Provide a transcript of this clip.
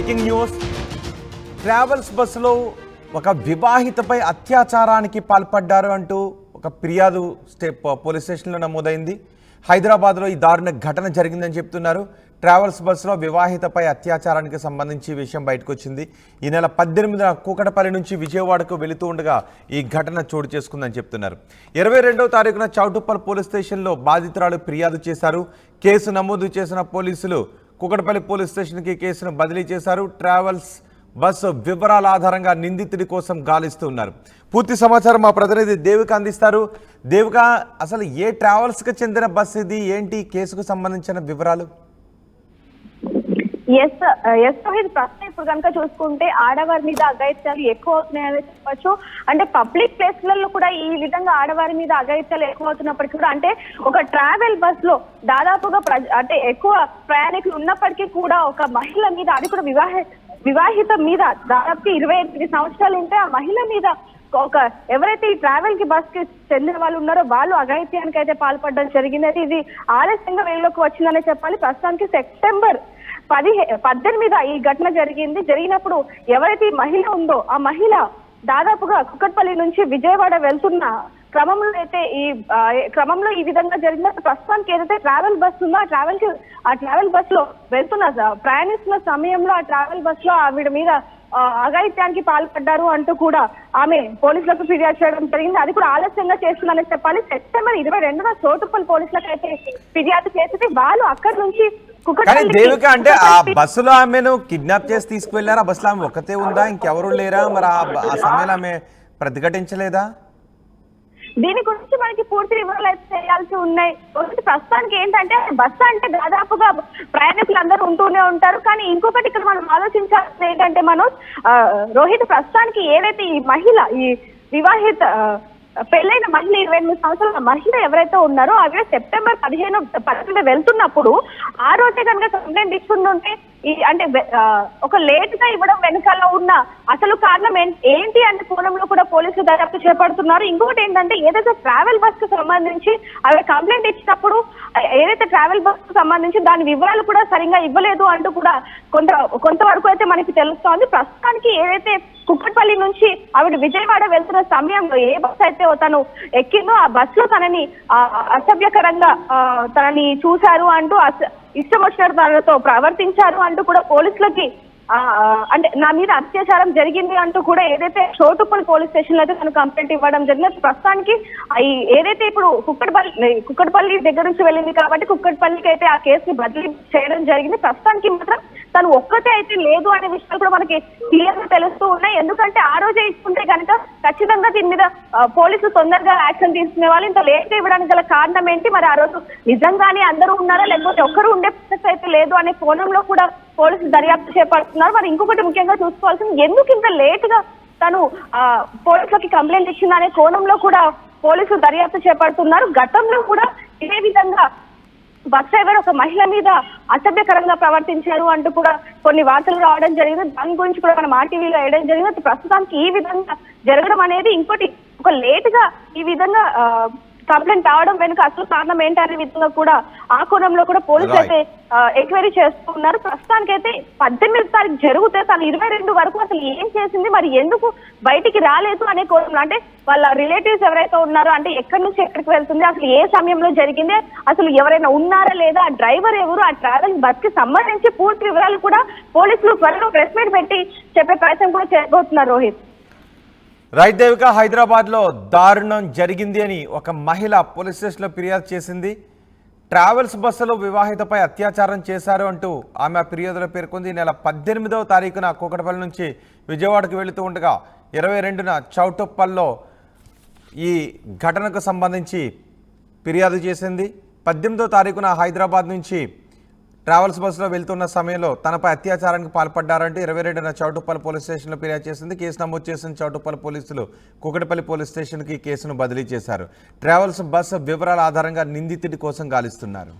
Breaking news. Travels బస్సులో ఒక వివాహితపై అత్యాచారానికి పాల్పడ్డారు అంటూ ఒక ఫిర్యాదు పోలీస్ స్టేషన్లో నమోదైంది. హైదరాబాద్లో ఈ దారుణ ఘటన జరిగిందని చెప్తున్నారు. ట్రావెల్స్ బస్సులో వివాహితపై అత్యాచారానికి సంబంధించి విషయం బయటకు వచ్చింది. ఈ నెల 18న కూకటపల్లి నుంచి విజయవాడకు వెళుతూ ఉండగా ఈ ఘటన చోటు చేసుకుందని చెప్తున్నారు. 22వ తారీఖున చౌటుప్పల్ పోలీస్ స్టేషన్లో బాధితురాలు ఫిర్యాదు చేశారు. కేసు నమోదు చేసిన పోలీసులు కూకటపల్లి పోలీస్ స్టేషన్కి కేసును బదిలీ చేశారు. ట్రావెల్స్ బస్సు వివరాల ఆధారంగా నిందితుడి కోసం గాలిస్తున్నారు. పూర్తి సమాచారం మా ప్రతినిధి దేవిక అందిస్తారు. దేవిక, అసలు ఏ ట్రావెల్స్కి చెందిన బస్సు ఇది, ఏంటి కేసుకు సంబంధించిన వివరాలు? ప్రశ్న ఇప్పుడు కనుక చూసుకుంటే ఆడవారి మీద అఘాయిత్యాలు ఎక్కువ అవుతున్నాయని చెప్పచ్చు. అంటే పబ్లిక్ ప్లేస్లలో కూడా ఈ విధంగా ఆడవారి మీద అఘాయిత్యాలు ఎక్కువ అవుతున్నప్పటికీ కూడా, అంటే ఒక ట్రావెల్ బస్ లో దాదాపుగా అంటే ఎక్కువ ప్రయాణికులు ఉన్నప్పటికీ కూడా ఒక మహిళ మీద, అది కూడా వివాహిత మీద, దాదాపు 28 సంవత్సరాలు ఉంటే ఆ మహిళ మీద ఒక ఎవరైతే ఈ ట్రావెల్ కి బస్ కి చెందిన వాళ్ళు ఉన్నారో వాళ్ళు అఘాయిత్యానికి అయితే పాల్పడడం జరిగింది. అయితే ఇది ఆలస్యంగా వెలుగులోకి వచ్చిందనే చెప్పాలి. ప్రస్తుతానికి సెప్టెంబర్ 18 ఈ ఘటన జరిగినప్పుడు ఎవరైతే ఈ మహిళ ఉందో ఆ మహిళ దాదాపుగా కుక్కట్పల్లి నుంచి విజయవాడ వెళ్తున్న క్రమంలో ఈ విధంగా జరిగిన ప్రస్తుతానికి ఏదైతే ట్రావెల్ బస్ ఉందో ఆ ట్రావెల్ బస్ లో ప్రయాణిస్తున్న సమయంలో ఆ ట్రావెల్ బస్ లో ఆవిడ మీద అఘాయిత్యానికి పాల్పడ్డారు అంటూ కూడా ఆమె పోలీసులకు ఫిర్యాదు చేయడం జరిగింది. అది కూడా ఆలస్యంగా చేస్తుందని చెప్పాలి. సెప్టెంబర్ 22న చోటుప్పల్ పోలీసులకు అయితే ఫిర్యాదు చేస్తే వాళ్ళు అక్కడి నుంచి దేవిక, అంటే ఆ బస్సులో ఆమెను కిడ్నాప్ చేసి తీసుకువెళ్లారు. ఆ బస్సులో ఆమె ఒక్కతే ఉందా, ఇంకెవరు లేరా? మరి ఆ సమయంలో ఆమె ప్రతిఘటించలేదా? దీని గురించి మనకి పూర్తి వివరాలు అయితే చేయాల్సి ఉన్నాయి. ప్రస్తుతానికి ఏంటంటే బస్సు అంటే దాదాపుగా ప్రయాణికులు అందరూ ఉంటూనే ఉంటారు. కానీ ఇంకొకటి ఇక్కడ మనం ఆలోచించాల్సింది ఏంటంటే రోహిత్, ప్రస్తుతానికి ఏదైతే ఈ మహిళ, ఈ వివాహిత పెళ్ళైన మహిళ 28 సంవత్సరాల మహిళ ఎవరైతే ఉన్నారో ఆవిడ సెప్టెంబర్ 15 వెళ్తున్నప్పుడు ఆ రోజే కనుక కంప్లైంట్ ఇచ్చుకుంటుంటే అంటే ఒక లేట్ గా ఇవ్వడం వెనకాల ఉన్న అసలు కారణం ఏంటి అనే కోణంలో కూడా పోలీసులు దర్యాప్తు చేపడుతున్నారు. ఇంకొకటి ఏంటంటే ఏదైతే ట్రావెల్ బస్ కు సంబంధించి ఆవిడ కంప్లైంట్ ఇచ్చినప్పుడు ఏదైతే ట్రావెల్ బస్ కు సంబంధించి దాని వివరాలు కూడా సరిగ్గా ఇవ్వలేదు అంటూ కూడా కొంతవరకు అయితే మనకి తెలుస్తోంది. ప్రస్తుతానికి ఏదైతే కుక్కట్పల్లి నుంచి ఆవిడ విజయవాడ వెళ్తున్న సమయంలో ఏ బస్ అయితే తను ఎక్కిందో ఆ బస్ లో తనని అసభ్యకరంగా తనని చూశారు అంటూ, ఇష్టం వచ్చినట్టు తనతో ప్రవర్తించారు అంటూ కూడా పోలీసులకి అంటే నా మీద అత్యాచారం జరిగింది అంటూ కూడా ఏదైతే చోటుప్పల్ పోలీస్ స్టేషన్ లో అయితే తను కంప్లైంట్ ఇవ్వడం జరిగింది. ప్రస్తుతానికి ఏదైతే ఇప్పుడు కుక్కట్పల్లి దగ్గర నుంచి వెళ్ళింది కాబట్టి కుక్కట్పల్లికి అయితే ఆ కేసుని బదిలీ చేయడం జరిగింది. ప్రస్తుతానికి మాత్రం తను ఒక్కతే అయితే లేదు అనే విషయాలు కూడా మనకి క్లియర్ గా తెలుస్తూ ఉన్నాయి. ఎందుకంటే ఆ రోజే ఇస్తుంటే కనుక ఖచ్చితంగా దీని మీద పోలీసులు తొందరగా యాక్షన్ తీసుకునే వాళ్ళు. ఇంత లేట్ గా ఇవ్వడానికి గల కారణం ఏంటి, మరి ఆ రోజు నిజంగానే అందరూ ఉన్నారా లేకపోతే ఒక్కరు ఉండే పరిస్థితి అయితే లేదు అనే కోణంలో కూడా పోలీసులు దర్యాప్తు చేపడుతున్నారు. మరి ఇంకొకటి ముఖ్యంగా చూసుకోవాల్సింది, ఎందుకు ఇంత లేట్ గా తను పోలీసులకి కంప్లైంట్ ఇచ్చిందనే కోణంలో కూడా పోలీసులు దర్యాప్తు చేపడుతున్నారు. గతంలో కూడా ఇదే విధంగా బస్ డ్రైవర్ ఒక మహిళ మీద అసభ్యకరంగా ప్రవర్తించారు అంటూ కూడా కొన్ని వార్తలు రావడం జరిగింది. దాని గురించి కూడా మనం ఆర్టీవీలో వేయడం జరిగింది. ప్రస్తుతానికి ఈ విధంగా జరగడం అనేది ఇంకోటి ఒక లేట్ గా ఈ విధంగా కంప్లైంట్ రావడం వెనుక అసలు కారణం ఏంటనే విధంగా కూడా ఆ కోణంలో కూడా పోలీసులు అయితే ఎంక్వైరీ చేస్తున్నారు. ప్రస్తుతానికి అయితే 18వ తారీఖు జరిగితే తను 22 వరకు అసలు ఏం చేసింది, మరి ఎందుకు బయటికి రాలేదు అనే కోణంలో, అంటే వాళ్ళ రిలేటివ్స్ ఎవరైతే ఉన్నారో, అంటే ఎక్కడి నుంచి ఎక్కడికి వెళ్తుంది, అసలు ఏ సమయంలో జరిగింది, అసలు ఎవరైనా ఉన్నారా లేదా, ఆ డ్రైవర్ ఎవరు, ఆ ట్రావెల్ బస్ కి సంబంధించి పూర్తి వివరాలు కూడా పోలీసులు త్వరలో ప్రెస్ మీట్ పెట్టి చెప్పే ప్రయత్నం కూడా చేయబోతున్నారు. రోహిత్, రైట్ దేవిక, హైదరాబాద్లో దారుణం జరిగింది అని ఒక మహిళ పోలీస్ స్టేషన్లో ఫిర్యాదు చేసింది. ట్రావెల్స్ బస్సులో వివాహితపై అత్యాచారం చేశారు అంటూ ఆమె ఫిర్యాదులో పేర్కొంది. నెల 18వ తారీఖున కూకటపల్లి నుంచి విజయవాడకు వెళుతూ ఉండగా 22న చౌటుప్పల్లో ఈ ఘటనకు సంబంధించి ఫిర్యాదు చేసింది. 18వ తారీఖున హైదరాబాద్ నుంచి ట్రావెల్స్ బస్సులో వెళ్తున్న సమయంలో తనపై అత్యాచారానికి పాల్పడ్డారంటూ 22న చౌటుప్పల్ పోలీస్ స్టేషన్లో ఫిర్యాదు చేసింది. కేసు నమోదు చేసిన చౌటుప్పల్ పోలీసులు కూకటపల్లి పోలీస్ స్టేషన్కి కేసును బదిలీ చేశారు. ట్రావెల్స్ బస్సు వివరాల ఆధారంగా నిందితుడి కోసం గాలిస్తున్నారు.